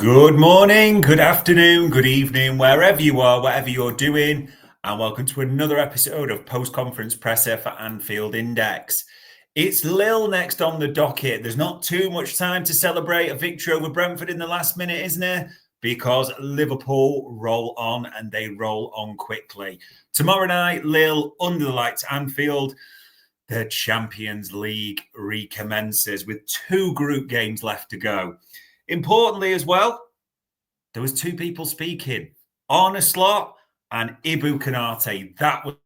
Good morning, good afternoon, good evening, wherever you are, whatever you're doing, and welcome to another episode of Post-Conference Presser for Anfield Index. It's Lille next on the docket. There's not too much time to celebrate a victory over Brentford in the last minute, isn't there? Because Liverpool roll on and they roll on quickly. Tomorrow night, Lille under the lights, Anfield. The Champions League recommences with 2 group games left to go. Importantly as well, there was 2 people speaking, Arne and Ibou Konate. That was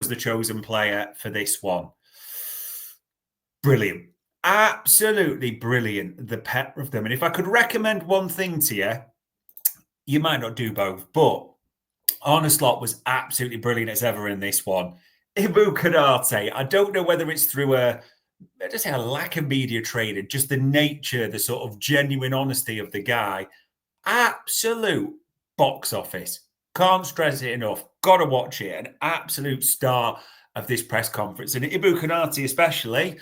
the chosen player for this one. Brilliant. Absolutely brilliant, the pair of them. And if I could recommend one thing to you, you might not do both, but Arne was absolutely brilliant as ever in this one. Ibou Konate, I don't know whether it's through a lack of media training, just the nature, the sort of genuine honesty of the guy. Absolute box office. Can't stress it enough. Got to watch it. An absolute star of this press conference. And Ibou Konate especially,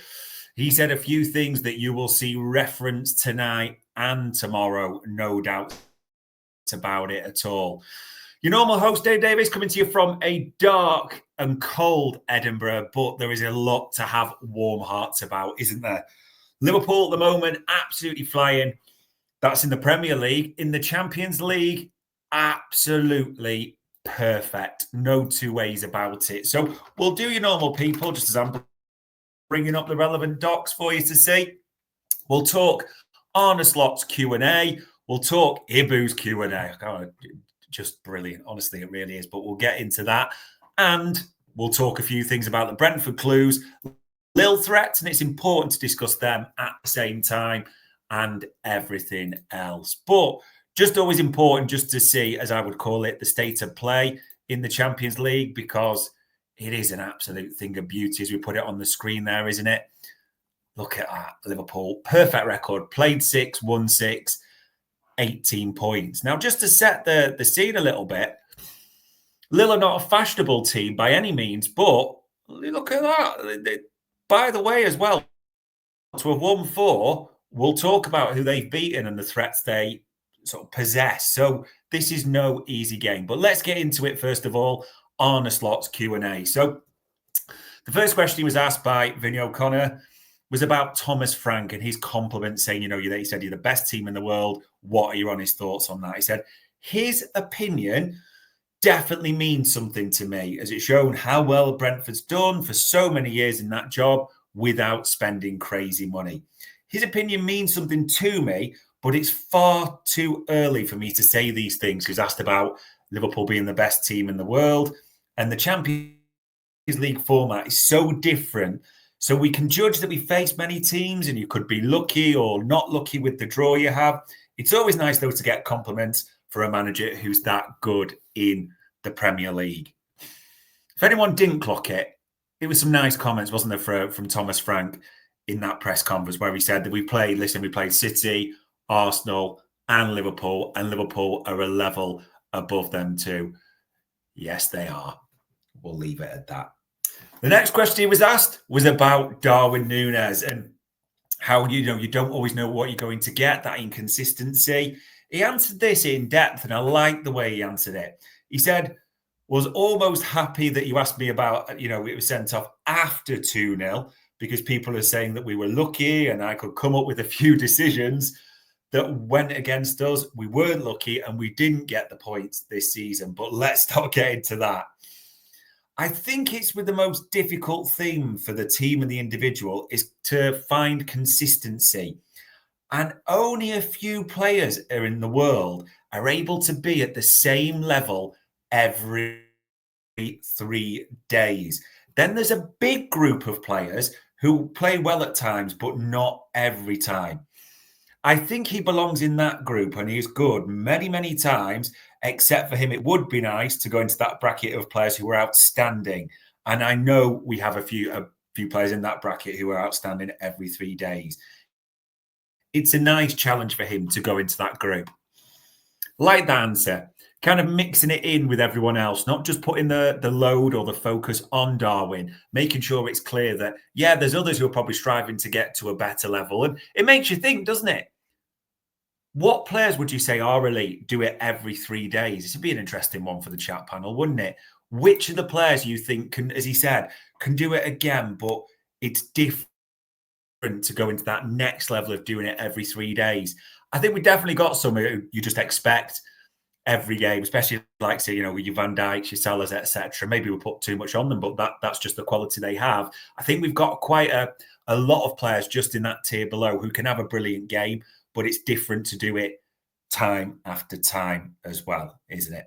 he said a few things that you will see referenced tonight and tomorrow, no doubt about it at all. Your normal host, Dave Davis, coming to you from a dark and cold Edinburgh, but there is a lot to have warm hearts about, isn't there? Liverpool at the moment, absolutely flying. That's in the Premier League. In the Champions League, absolutely perfect. No two ways about it. So we'll do your normal people, just as I'm bringing up the relevant docs for you to see. We'll talk Arne Slot's Q&A. We'll talk Ibou's Q&A. Just brilliant. Honestly, it really is. But we'll get into that. And we'll talk a few things about the Brentford Clues, Lille Threats, and it's important to discuss them at the same time and everything else. But just always important just to see, as I would call it, the state of play in the Champions League, because it is an absolute thing of beauty as we put it on the screen there, isn't it? Look at that. Liverpool, perfect record, played 6, won 6. 18 points. Now, just to set the scene a little bit, Lille are not a fashionable team by any means, but look at that. By the way, as well, to have won 4, we'll talk about who they've beaten and the threats they sort of possess. So this is no easy game. But let's get into it first of all. Arne Slot's Q&A. So the first question he was asked by Vinny O'Connor was about Thomas Frank and his compliment, saying, he said, you're the best team in the world. What are your honest thoughts on that? He said, his opinion definitely means something to me, as it's shown how well Brentford's done for so many years in that job without spending crazy money. His opinion means something to me, but it's far too early for me to say these things. He was asked about Liverpool being the best team in the world, and the Champions League format is so different. So we can judge that we face many teams and you could be lucky or not lucky with the draw you have. It's always nice, though, to get compliments for a manager who's that good in the Premier League. If anyone didn't clock it, it was some nice comments, wasn't there, from Thomas Frank in that press conference where he said that we played City, Arsenal and Liverpool are a level above them too. Yes, they are. We'll leave it at that. The next question he was asked was about Darwin Núñez and how, you don't always know what you're going to get, that inconsistency. He answered this in depth, and I like the way he answered it. He said, was almost happy that you asked me about, it was sent off after 2-0, because people are saying that we were lucky and I could come up with a few decisions that went against us. We weren't lucky and we didn't get the points this season, but let's not get into that. I think it's with the most difficult thing for the team and the individual is to find consistency. And only a few players are in the world are able to be at the same level every 3 days. Then there's a big group of players who play well at times, but not every time. I think he belongs in that group and he's good many, many times. Except for him, it would be nice to go into that bracket of players who are outstanding. And I know we have a few players in that bracket who are outstanding every 3 days. It's a nice challenge for him to go into that group. Like the answer, kind of mixing it in with everyone else, not just putting the load or the focus on Darwin, making sure it's clear that, there's others who are probably striving to get to a better level. And it makes you think, doesn't it? What players would you say are elite, do it every 3 days? This would be an interesting one for the chat panel, wouldn't it? Which of the players you think can, as he said, can do it again, but it's different to go into that next level of doing it every 3 days? I think we definitely got some who you just expect every game, especially like, say, with your Van Dijks, your Salahs, etc. Maybe we put too much on them, but that's just the quality they have. I think we've got quite a lot of players just in that tier below who can have a brilliant game, but it's different to do it time after time as well, isn't it?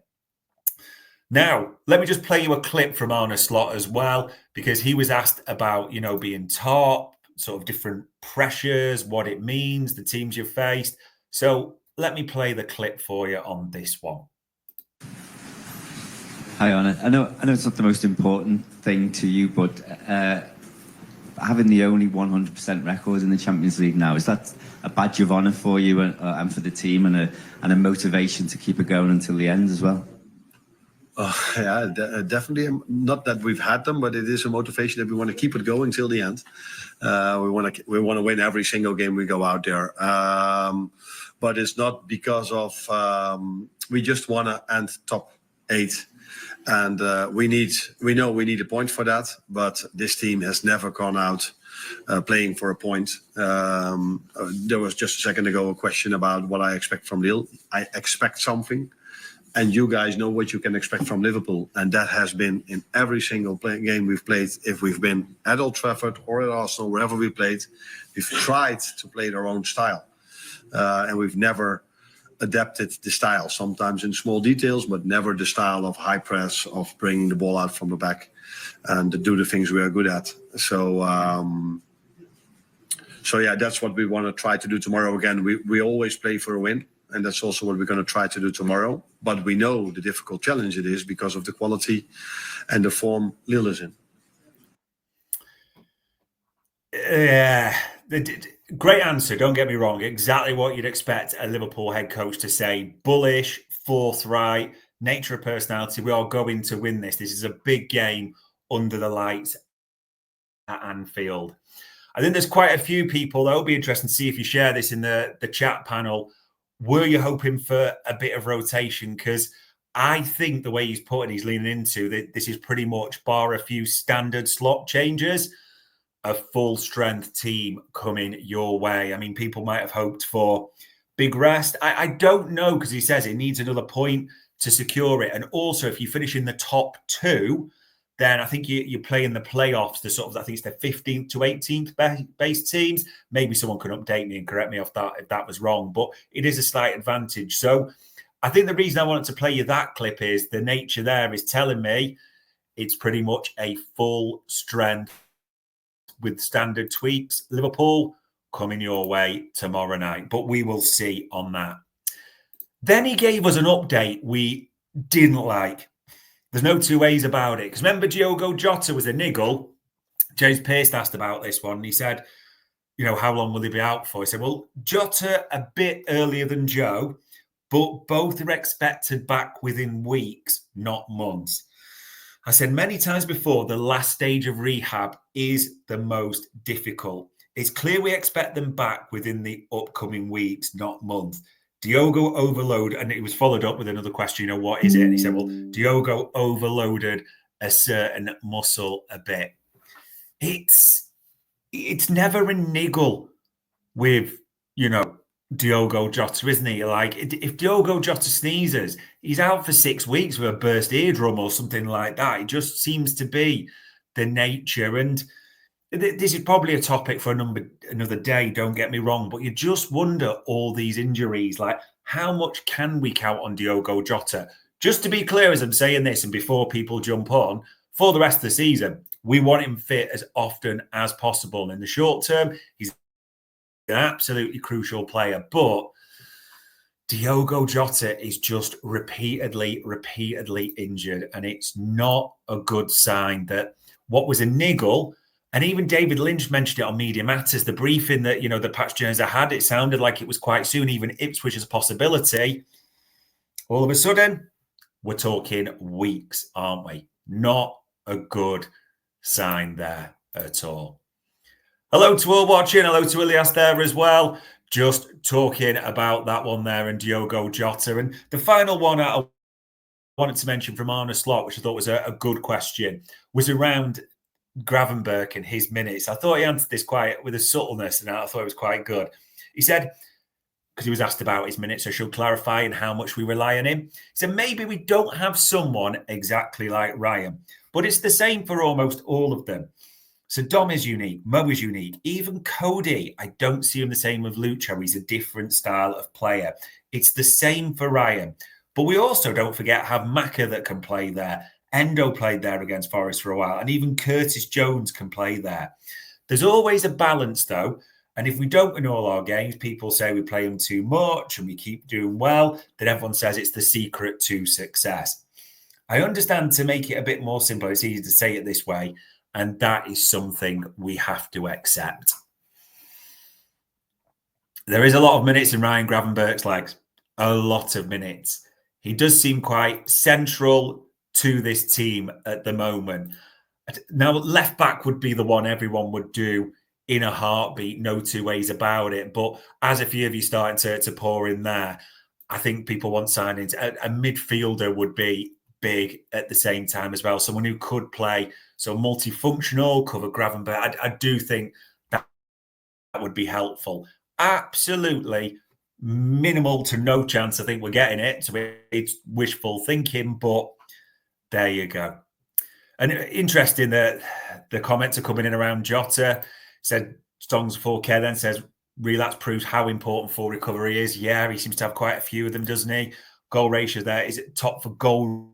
Now, let me just play you a clip from Arne Slot as well, because he was asked about, being top, sort of different pressures, what it means, the teams you've faced. So let me play the clip for you on this one. Hi, Arne. I know it's not the most important thing to you, but having the only 100% record in the Champions League now, is that a badge of honour for you and for the team, and a motivation to keep it going until the end as well? Oh, yeah, definitely. Not that we've had them, but it is a motivation that we want to keep it going till the end. We want to win every single game we go out there. But it's not because of we just want to end top 8, and we know we need a point for that. But this team has never gone out playing for a point. There was just a second ago a question about what I expect from Lille. I expect something. And you guys know what you can expect from Liverpool. And that has been in every single game we've played. If we've been at Old Trafford or at Arsenal, wherever we played, we've tried to play their own style. And we've never adapted the style, sometimes in small details, but never the style of high press, of bringing the ball out from the back and to do the things we are good at. So yeah, that's what we want to try to do tomorrow again. We always play for a win. And that's also what we're going to try to do tomorrow. But we know the difficult challenge it is because of the quality and the form Lille is in. Yeah, great answer. Don't get me wrong. Exactly what you'd expect a Liverpool head coach to say. Bullish, forthright, nature of personality. We are going to win this. This is a big game under the lights at Anfield. I think there's quite a few people that will be interesting to see if you share this in the chat panel. Were you hoping for a bit of rotation? Because I think the way he's putting, he's leaning into that this is pretty much, bar a few standard slot changes, a full strength team coming your way. I mean, people might have hoped for big rest. I don't know, because he says it needs another point to secure it. And also, if you finish in the top 2, then I think you play in the playoffs, the sort of, I think it's the 15th to 18th base teams. Maybe someone can update me and correct me if that was wrong, but it is a slight advantage. So I think the reason I wanted to play you that clip is the nature there is telling me it's pretty much a full strength with standard tweaks. Liverpool coming your way tomorrow night, but we will see on that. Then he gave us an update we didn't like. There's no two ways about it. Because remember, Diogo Jota was a niggle. James Pearce asked about this one. And he said, how long will he be out for? He said, well, Jota a bit earlier than Joe, but both are expected back within weeks, not months. I said many times before, the last stage of rehab is the most difficult. It's clear we expect them back within the upcoming weeks, not months. Diogo overload, and it was followed up with another question, what is it? And he said, well, Diogo overloaded a certain muscle a bit. It's never a niggle with, Diogo Jota, isn't he? Like, if Diogo Jota sneezes, he's out for 6 weeks with a burst eardrum or something like that. It just seems to be the nature. And this is probably a topic for another day, don't get me wrong, but you just wonder all these injuries, like how much can we count on Diogo Jota? Just to be clear as I'm saying this, and before people jump on, for the rest of the season, we want him fit as often as possible. In the short term, he's an absolutely crucial player, but Diogo Jota is just repeatedly injured, and it's not a good sign that what was a niggle. And even David Lynch mentioned it on Media Matters, the briefing that, the Patch Jones had, it sounded like it was quite soon, even Ipswich as a possibility. All of a sudden, we're talking weeks, aren't we? Not a good sign there at all. Hello to all watching. Hello to Ilias there as well. just talking about that one there and Diogo Jota. And the final one I wanted to mention from Arne Slot, which I thought was a good question, was around Gravenberch and his minutes. I thought he answered this quite with a subtleness, and I thought it was quite good. He said, because he was asked about his minutes, so she'll clarify and how much we rely on him. He said, maybe we don't have someone exactly like Ryan, but it's the same for almost all of them. So Dom is unique, Mo is unique, even Cody, I don't see him the same with Lucho. He's a different style of player. It's the same for Ryan. But we also don't forget have Maka that can play there. Endo played there against Forest for a while, and even Curtis Jones can play there. There's always a balance, though. And if we don't win all our games, people say we play them too much and we keep doing well, then everyone says it's the secret to success. I understand to make it a bit more simple, it's easy to say it this way, and that is something we have to accept. There is a lot of minutes in Ryan Gravenberch's legs, a lot of minutes. He does seem quite central to this team at the moment. Now, left back would be the one everyone would do in a heartbeat, no two ways about it. But as a few of you starting to pour in there, I think people want signings. A midfielder would be big at the same time as well. Someone who could play, so multifunctional, cover Gravenberch. I do think that would be helpful. Absolutely minimal to no chance I think we're getting it. So it's wishful thinking, but there you go. And interesting that the comments are coming in around Jota. Said Songs 4K then says relapse proves how important full recovery is. Yeah, he seems to have quite a few of them, doesn't he? Goal ratio there is top for goal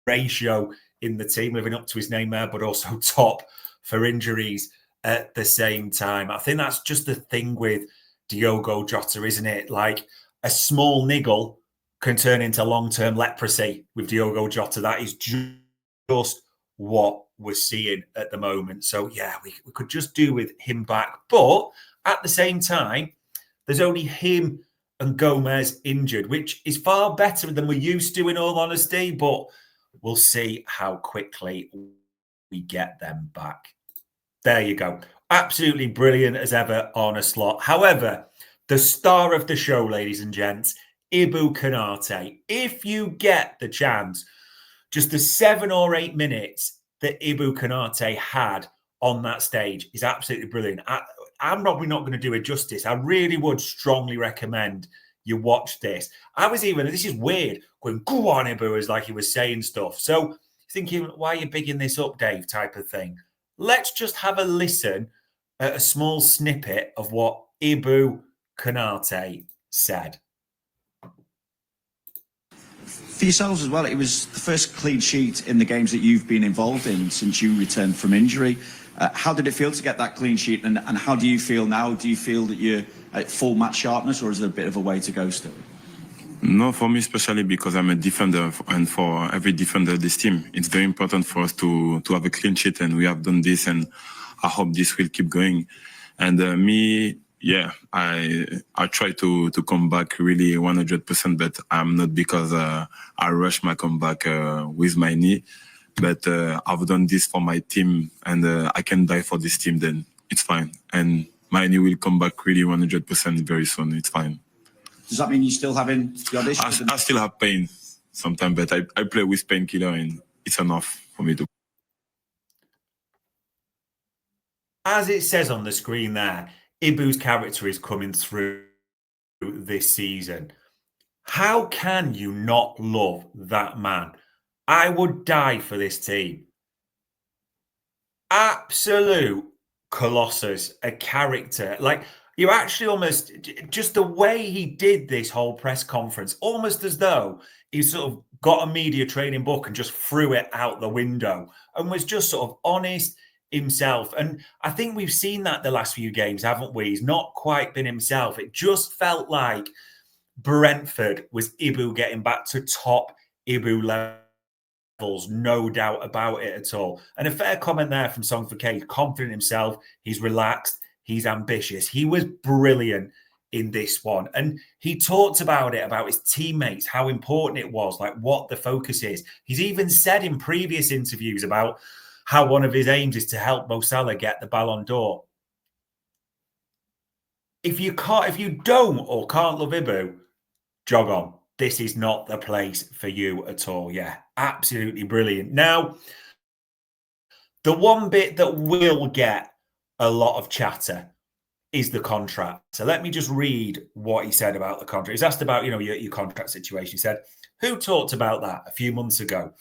ratio in the team, living up to his name there, but also top for injuries at the same time. I think that's just the thing with Diogo Jota, isn't it? Like a small niggle can turn into long-term leprosy with Diogo Jota. That is just what we're seeing at the moment. So, yeah, we could just do with him back. But at the same time, there's only him and Gomez injured, which is far better than we're used to, in all honesty. But we'll see how quickly we get them back. There you go. Absolutely brilliant as ever on a slot. However, the star of the show, ladies and gents, Ibou Konate. If you get the chance, just the 7 or 8 minutes that Ibou Konate had on that stage is absolutely brilliant. I'm probably not going to do it justice. I really would strongly recommend you watch this. I was even, this is weird, going, go on, Ibou, as like he was saying stuff. So thinking, why are you bigging this up, Dave, type of thing. Let's just have a listen at a small snippet of what Ibou Konate said. For yourselves as well, it was the first clean sheet in the games that you've been involved in since you returned from injury. How did it feel to get that clean sheet, and how do you feel now? Do you feel that you're at full match sharpness, or is there a bit of a way to go still? No, for me especially, because I'm a defender, and for every defender this team, it's very important for us to have a clean sheet, and we have done this, and I hope this will keep going. And I try to come back really 100%, but I'm not, because I rush my comeback with my knee. But I've done this for my team, and I can die for this team, then it's fine. And my knee will come back really 100% very soon. It's fine. Does that mean you're still having the audition? I still have pain sometimes, but I play with painkiller, and it's enough for me to. As it says on the screen there, Ibou's character is coming through this season. How can you not love that man? I would die for this team. Absolute colossus, a character. Like, you actually almost, just the way he did this whole press conference, almost as though he sort of got a media training book and just threw it out the window and was just sort of honest himself. And I think we've seen that the last few games, haven't we? He's not quite been himself. It just felt like Brentford was Ibou getting back to top Ibou levels, no doubt about it at all. And a fair comment there from Song for K. Confident in himself, he's relaxed, he's ambitious. He was brilliant in this one. And he talked about it, about his teammates, how important it was, like what the focus is. He's even said in previous interviews about how one of his aims is to help Mo Salah get the Ballon d'Or. if you don't or can't love Ibou, jog on. This is not the place for you at all. Yeah, absolutely brilliant. Now, the one bit that will get a lot of chatter is the contract. So let me just read what he said about the contract. He's asked about, your contract situation. He said, who talked about that a few months ago?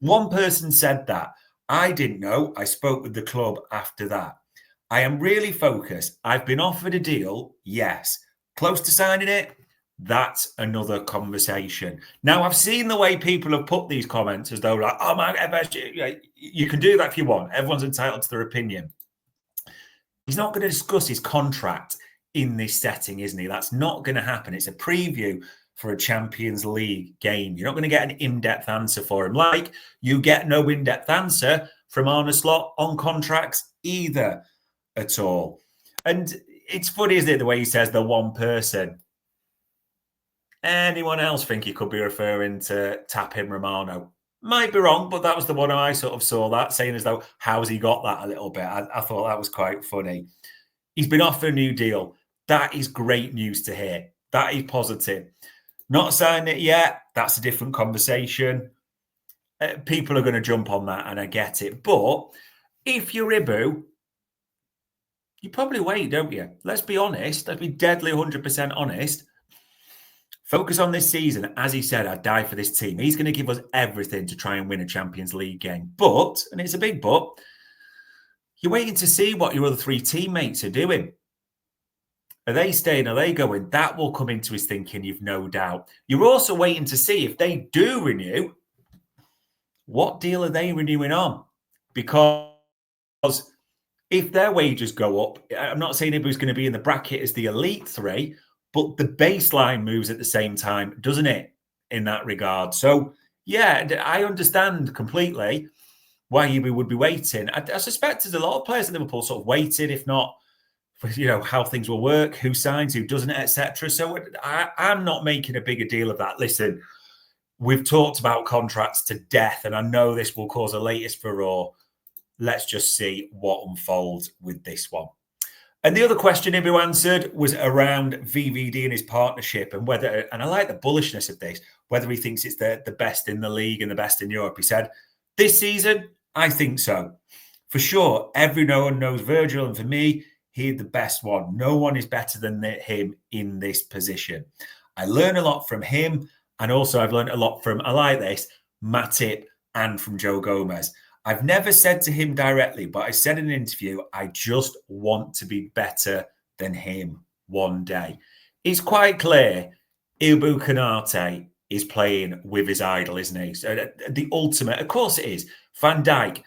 One person said that. I didn't know. I spoke with the club after that. I am really focused. I've been offered a deal. Yes. Close to signing it? That's another conversation. Now, I've seen the way people have put these comments as though like, oh my God, you can do that if you want. Everyone's entitled to their opinion. He's not going to discuss his contract in this setting, isn't he? That's not going to happen. It's a preview for a Champions League game. You're not going to get an in-depth answer for him. Like you get no in-depth answer from Arne Slot on contracts either at all. And it's funny, isn't it, the way he says the one person. Anyone else think he could be referring to Tapim Romano? Might be wrong, but that was the one I sort of saw that, saying as though, how's he got that a little bit? I thought that was quite funny. He's been offered a new deal. That is great news to hear. That is positive. Not signing it yet, that's a different conversation. People are going to jump on that, and I get it. But if you're Ibou, you probably wait, don't you? Let's be honest. Let's be deadly 100% honest. Focus on this season. As he said, I'd die for this team. He's going to give us everything to try and win a Champions League game. But, and it's a big but, you're waiting to see what your other three teammates are doing. Are they staying? Are they going? That will come into his thinking, you've no doubt. You're also waiting to see if they do renew, what deal are they renewing on? Because if their wages go up, I'm not saying Ibou's going to be in the bracket as the elite three, but the baseline moves at the same time, doesn't it, in that regard? So, yeah, I understand completely why Ibou would be waiting. I suspect there's a lot of players at Liverpool sort of waiting, if not for, how things will work, who signs, who doesn't, etc. So I'm not making a bigger deal of that. Listen, we've talked about contracts to death, and I know this will cause a latest furore. Let's just see what unfolds with this one. And the other question Ibou answered was around VVD and his partnership and whether, and I like the bullishness of this, whether he thinks it's the best in the league and the best in Europe. He said, this season, I think so. For sure, everyone knows Virgil, and for me, he's the best one. No one is better than him in this position. I learn a lot from him, and also I've learned a lot from, I like this, Matip and from Joe Gomez. I've never said to him directly, but I said in an interview, I just want to be better than him one day. It's quite clear Ibou Konate is playing with his idol, isn't he? So the ultimate, of course it is, Van Dijk,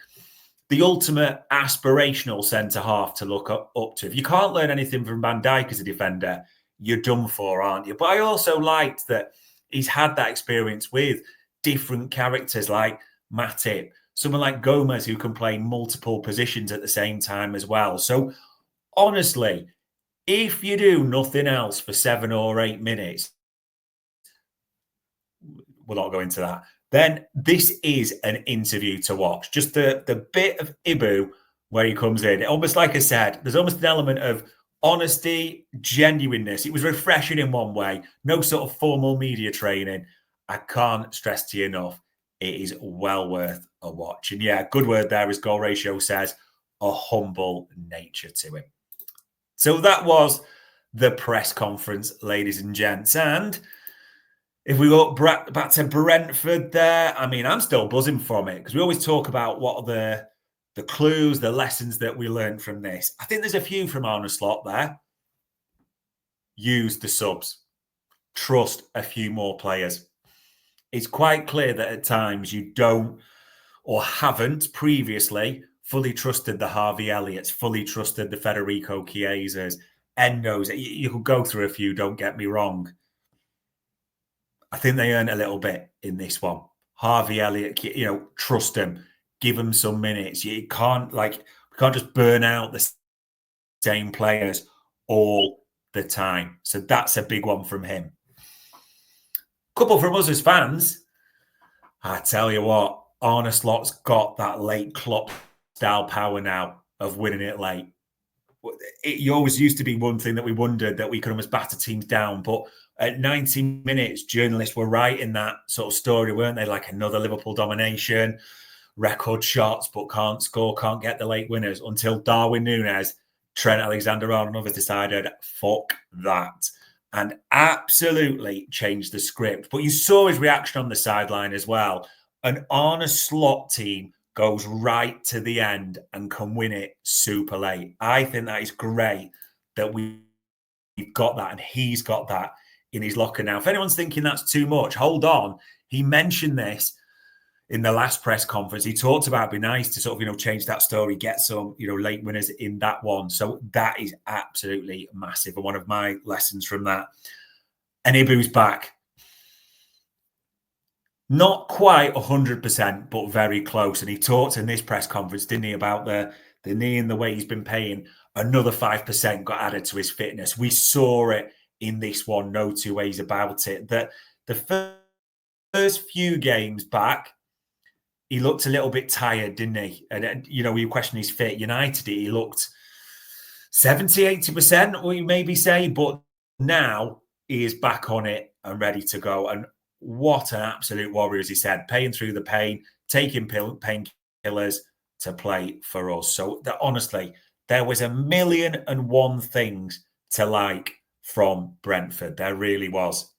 the ultimate aspirational centre-half to look up to. If you can't learn anything from Van Dijk as a defender, you're done for, aren't you? But I also liked that he's had that experience with different characters like Matip, someone like Gomez who can play multiple positions at the same time as well. So honestly, if you do nothing else for 7 or 8 minutes, we'll not go into that, then this is an interview to watch. Just the bit of Ibou where he comes in, almost like I said, there's almost an element of honesty, genuineness. It was refreshing in one way. No sort of formal media training. I can't stress to you enough. It is well worth a watch. And yeah, good word there, as goal ratio says, a humble nature to him. So that was the press conference, ladies and gents. And if we go back to Brentford there, I mean, I'm still buzzing from it because we always talk about what are the clues, the lessons that we learned from this. I think there's a few from Arne Slot there. Use the subs. Trust a few more players. It's quite clear that at times you don't or haven't previously fully trusted the Harvey Elliots, fully trusted the Federico Chiesas, Endos. You could go through a few, don't get me wrong. I think they earned a little bit in this one. Harvey Elliott, trust him, give him some minutes. You can't just burn out the same players all the time. So that's a big one from him. Couple from us as fans. I tell you what, Arne Slot's got that late Klopp style power now of winning it late. it always used to be one thing that we wondered, that we could almost batter teams down. But at 90 minutes, journalists were writing that sort of story, weren't they? Like another Liverpool domination, record shots, but can't score, can't get the late winners, until Darwin Núñez, Trent Alexander-Arnold and others decided, fuck that, and absolutely changed the script. But you saw his reaction on the sideline as well. An Arne slot team goes right to the end and can win it super late. I think that is great that we've got that, and he's got that in his locker now. If anyone's thinking that's too much, hold on. He mentioned this in the last press conference. He talked about it'd be nice to sort of, change that story, get some, late winners in that one. So that is absolutely massive. And one of my lessons from that. And Ibou's back. Not quite 100%, but very close. And he talked in this press conference, didn't he, about the knee and the way he's been paying. Another 5% got added to his fitness. We saw it in this one, no two ways about it. That the first few games back, he looked a little bit tired, didn't he? And, we questioned his fit. United, he looked 70, 80%, what you maybe say. But now he is back on it and ready to go. And what an absolute warrior, as he said, paying through the pain, taking painkillers to play for us. So that, honestly, there was 1,000,001 things to like from Brentford. There really was.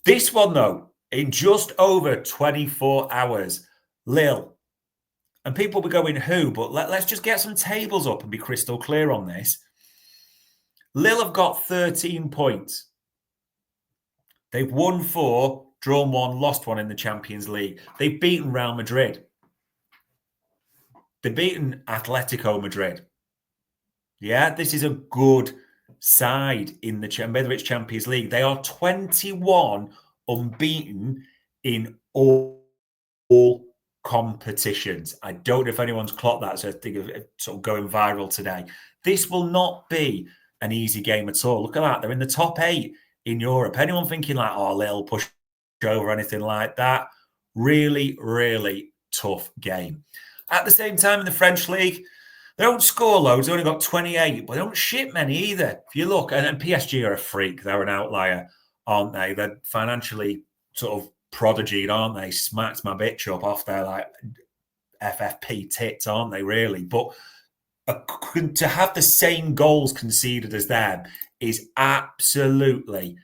This one, though, in just over 24 hours, Lille. And people will be going, who? But let's just get some tables up and be crystal clear on this. Lille have got 13 points. They've won 4, drawn 1, lost 1 in the Champions League. They've beaten Real Madrid. They've beaten Atletico Madrid. Yeah, this is a good side in the Champions League. They are 21 unbeaten in all competitions. I don't know if anyone's clocked that, so I think of it sort of going viral today. This will not be an easy game at all. Look at that. They're in the top 8 in Europe. Anyone thinking like, oh, Lille push over or anything like that? Really, really tough game. At the same time, in the French league, they don't score loads. They only got 28, but they don't ship many either. If you look, and PSG are a freak. They're an outlier, aren't they? They're financially sort of prodigy, aren't they? Smacked my bitch up off their like FFP tits, aren't they? Really, but to have the same goals conceded as them is absolutely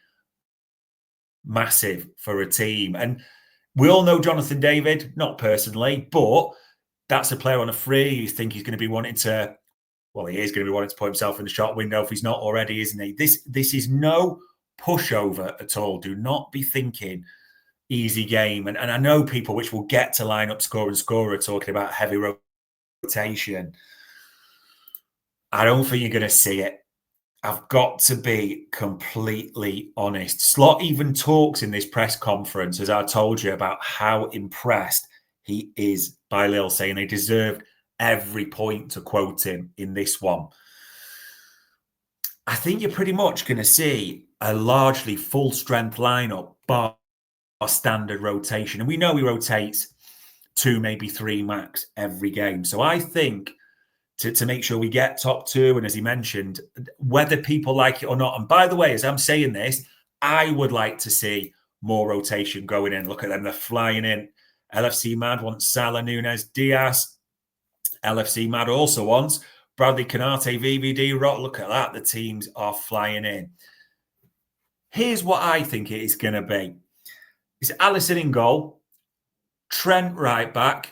massive for a team. And we all know Jonathan David, not personally, but that's a player on a free. You think he's going to be wanting to, well, he is going to be wanting to put himself in the shot window if he's not already, isn't he? This is no pushover at all. Do not be thinking easy game. And I know people, which will get to line up scorer and scorer, talking about heavy rotation. I don't think you're going to see it. I've got to be completely honest. Slot even talks in this press conference, as I told you, about how impressed he is by Lille, saying they deserved every point, to quote him in this one. I think you're pretty much going to see a largely full-strength lineup, bar standard rotation. And we know he rotates 2, maybe 3 max every game. So I think to make sure we get top 2, and as he mentioned, whether people like it or not. And by the way, as I'm saying this, I would like to see more rotation going in. Look at them, they're flying in. LFC Mad wants Salah, Núñez, Diaz. LFC Mad also wants Bradley, Konate, VVD, Rock. Look at that. The teams are flying in. Here's what I think it is going to be. It's Alisson in goal. Trent right back.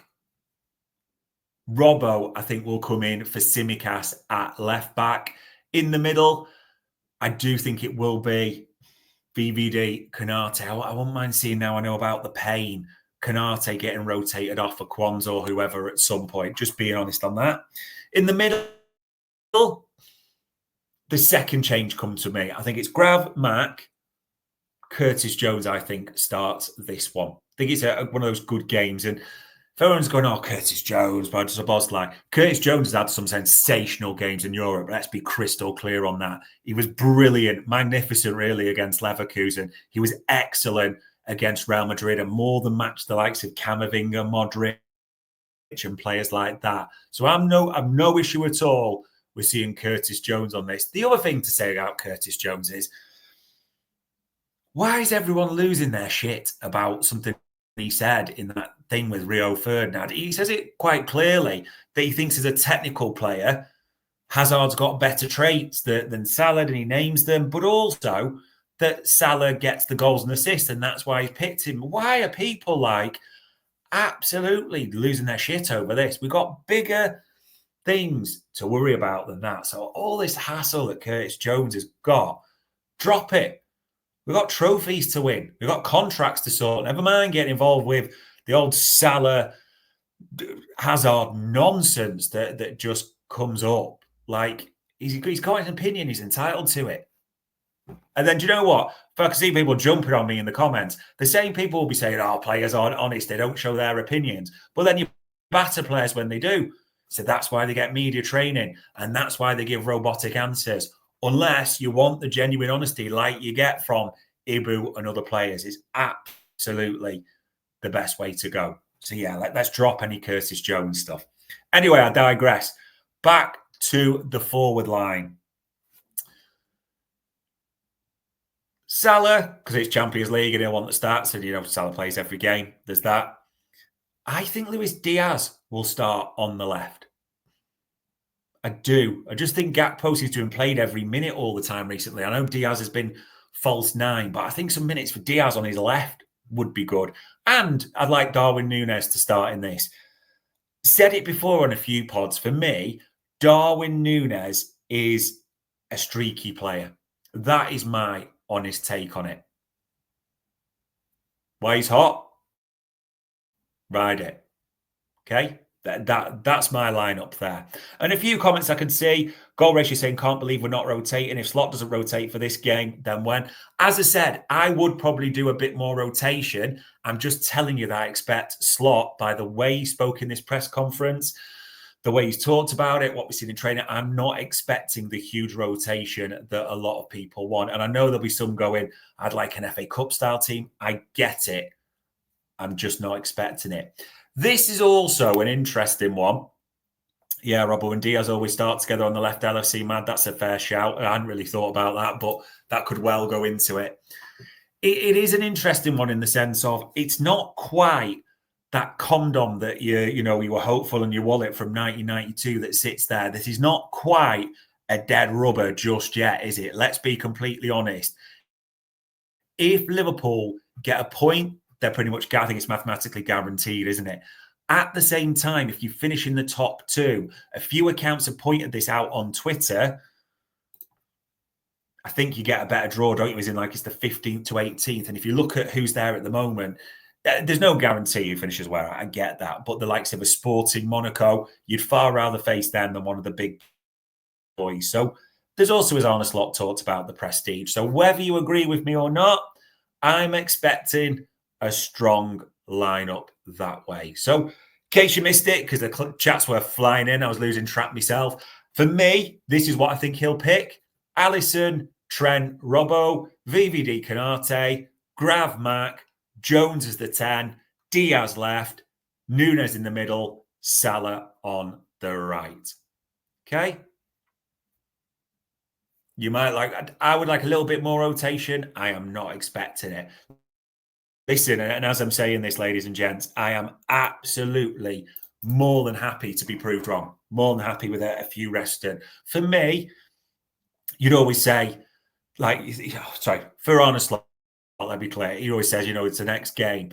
Robbo, I think, will come in for Tsimikas at left back. In the middle, I do think it will be VVD, Konate. I wouldn't mind seeing, now I know about the pain, Konate getting rotated off for Kwanzaa or whoever at some point. Just being honest on that. In the middle, the second change comes to me. I think it's Grav, Mac, Curtis Jones, I think, starts this one. I think it's one of those good games. And if everyone's going, oh, Curtis Jones, but it's a boss line. Curtis Jones has had some sensational games in Europe. Let's be crystal clear on that. He was brilliant, magnificent, really, against Leverkusen. He was excellent against Real Madrid and more than matched the likes of Camavinga, Modric, and players like that. So I've no issue at all we're seeing Curtis Jones on this. The other thing to say about Curtis Jones is, why is everyone losing their shit about something he said in that thing with Rio Ferdinand? He says it quite clearly that he thinks as a technical player, Hazard's got better traits than Salah, and he names them, but also that Salah gets the goals and assists, and that's why he picked him. Why are people like absolutely losing their shit over this? We've got bigger things to worry about than that. So all this hassle that Curtis Jones has got, drop it. We've got trophies to win. We've got contracts to sort. Never mind getting involved with the old Salah Hazard nonsense that just comes up. Like, he's got his opinion. He's entitled to it. And then, do you know what? If I can see people jumping on me in the comments, the same people will be saying, oh, players aren't honest. They don't show their opinions. But then you batter players when they do. So that's why they get media training. And that's why they give robotic answers. Unless you want the genuine honesty like you get from Ibou and other players. It's absolutely the best way to go. So, yeah, let's drop any Curtis Jones stuff. Anyway, I digress. Back to the forward line. Salah, because it's Champions League and he'll want the stats, and, Salah plays every game. There's that. I think Luis Diaz will start on the left. I do. I just think Gakpo seems to have been played every minute all the time recently. I know Diaz has been false nine, but I think some minutes for Diaz on his left would be good. And I'd like Darwin Núñez to start in this. Said it before on a few pods. For me, Darwin Núñez is a streaky player. That is my honest take on it. Why he's hot? Ride it. Okay? That's my lineup there. And a few comments I can see. Goal ratio saying, can't believe we're not rotating. If Slot doesn't rotate for this game, then when? As I said, I would probably do a bit more rotation. I'm just telling you that I expect Slot, by the way he spoke in this press conference, the way he's talked about it, what we've seen in training, I'm not expecting the huge rotation that a lot of people want. And I know there'll be some going, I'd like an FA Cup style team. I get it. I'm just not expecting it. This is also an interesting one. Yeah, Robbo and Diaz always start together on the left. LFC mad. That's a fair shout. I hadn't really thought about that, but that could well go into it. It is an interesting one in the sense of it's not quite that condom that you were hopeful in your wallet from 1992 that sits there. This is not quite a dead rubber just yet, is it? Let's be completely honest. If Liverpool get a point, they're pretty much, I think it's mathematically guaranteed, isn't it? At the same time, if you finish in the top two, a few accounts have pointed this out on Twitter. I think you get a better draw, don't you? As in, like, it's the 15th to 18th. And if you look at who's there at the moment, there's no guarantee who finishes where. I get that. But the likes of a Sporting Monaco, you'd far rather face them than one of the big boys. So there's also, as Arne Slot talked about, the prestige. So whether you agree with me or not, I'm expecting a strong lineup that way. So in case you missed it, because the chats were flying in, I was losing track myself. For me, this is what I think he'll pick. Alisson, Trent, Robbo, VVD Konate, Grav Mac, Jones as the 10, Diaz left, Núñez in the middle, Salah on the right. Okay? You might I would like a little bit more rotation. I am not expecting it. Listen, and as I'm saying this, ladies and gents, I am absolutely more than happy to be proved wrong. More than happy with a few rested. For me, you'd always say, for Arne Slot, let me be clear, he always says, it's the next game.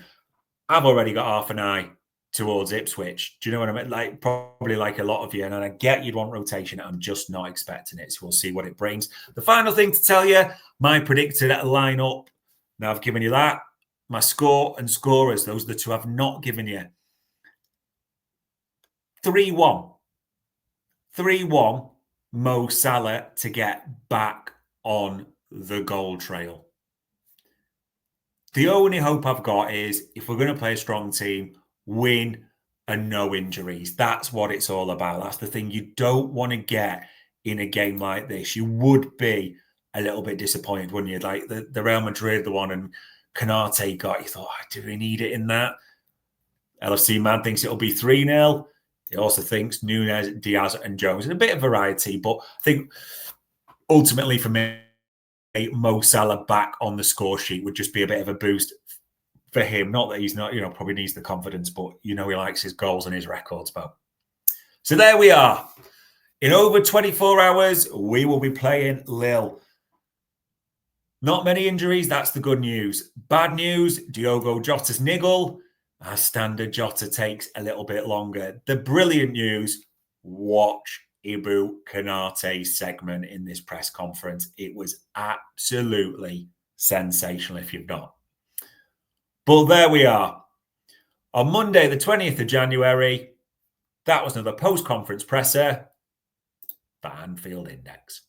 I've already got half an eye towards Ipswich. Do you know what I mean? Like, probably like a lot of you. And I get you'd want rotation. I'm just not expecting it. So we'll see what it brings. The final thing to tell you, my predicted lineup. Now I've given you that. My score and scorers, those are the two I've not given you. 3-1. 3-1, Mo Salah to get back on the goal trail. The only hope I've got is if we're going to play a strong team, win and no injuries. That's what it's all about. That's the thing you don't want to get in a game like this. You would be a little bit disappointed, wouldn't you? Like the Real Madrid, the one, and Konate got, you thought, do we need it in that? LFC Man thinks it'll be 3-0. He also thinks Nunez, Diaz, and Jones, and a bit of variety. But I think ultimately for me, Mo Salah back on the score sheet would just be a bit of a boost for him. Not that he's not, probably needs the confidence, but he likes his goals and his records, Bo. So there we are. In over 24 hours, we will be playing Lille. Not many injuries, that's the good news. Bad news, Diogo Jota's niggle. As standard, Jota takes a little bit longer. The brilliant news, watch Ibou Konate's segment in this press conference. It was absolutely sensational if you've not. But there we are. On Monday, the 20th of January, that was another post-conference presser for Anfield Index.